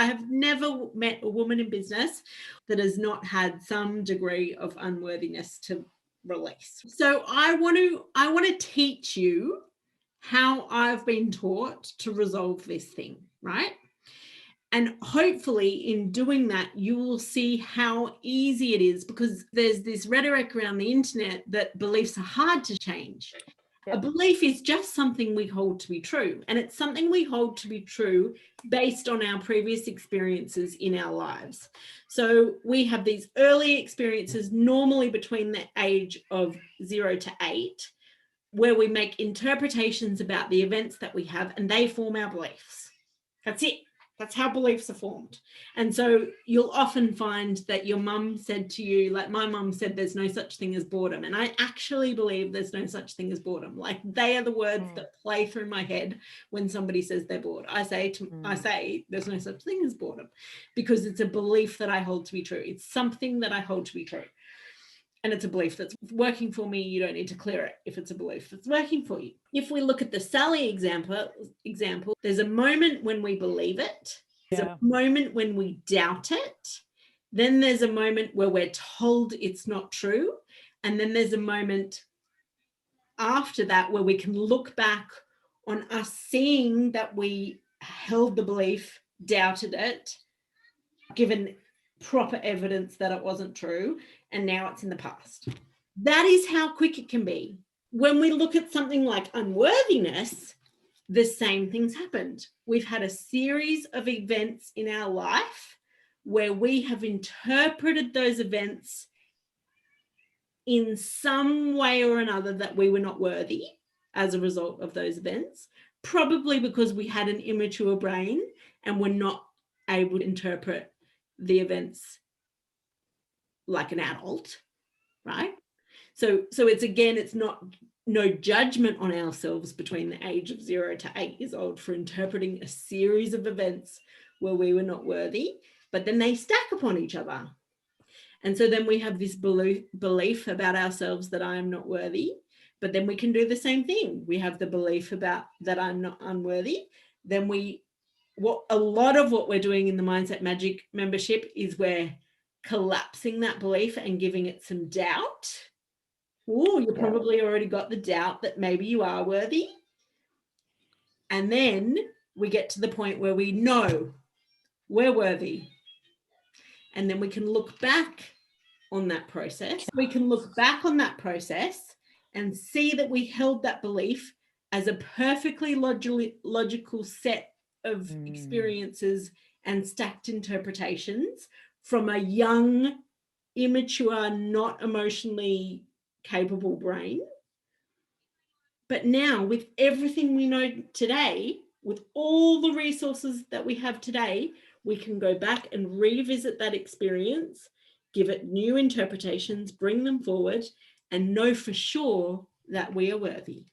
I have never met a woman in business that has not had some degree of unworthiness to release. So I want to teach you how I've been taught to resolve this thing, right? And hopefully in doing that, you will see how easy it is, because there's this rhetoric around the internet that beliefs are hard to change. A belief is just something we hold to be true. And it's something we hold to be true based on our previous experiences in our lives. So we have these early experiences, normally between the age of 0 to 8, where we make interpretations about the events that we have, and they form our beliefs. That's it. That's how beliefs are formed. And so you'll often find that your mum said to you, like my mum said, there's no such thing as boredom. And I actually believe there's no such thing as boredom. Like they are the words that play through my head when somebody says they're bored. I say there's no such thing as boredom, because it's a belief that I hold to be true. It's something that I hold to be true. And it's a belief that's working for me. You don't need to clear it if it's a belief that's working for you. If we look at the Sally example, there's a moment when we believe it. There's a moment when we doubt it. Then there's a moment where we're told it's not true. And then there's a moment after that where we can look back on us seeing that we held the belief, doubted it, given proper evidence that it wasn't true, and now it's in the past. That is how quick it can be. When we look at something like unworthiness, the same things happened. We've had a series of events in our life where we have interpreted those events in some way or another that we were not worthy as a result of those events, probably because we had an immature brain and were not able to interpret the events like an adult, right? So it's not no judgment on ourselves between the age of 0 to 8 years old for interpreting a series of events where we were not worthy, but then they stack upon each other. And so then we have this belief about ourselves that I am not worthy, but then we can do the same thing. We have the belief about that I'm not unworthy. Then a lot of what we're doing in the Mindset Magic membership is we're collapsing that belief and giving it some doubt. Oh, you probably already got the doubt that maybe you are worthy. And then we get to the point where we know we're worthy. And then we can look back on that process. We can look back on that process and see that we held that belief as a perfectly logical set of experiences and stacked interpretations from a young, immature, not emotionally capable brain. But now, with everything we know today, with all the resources that we have today, we can go back and revisit that experience, give it new interpretations, bring them forward, and know for sure that we are worthy.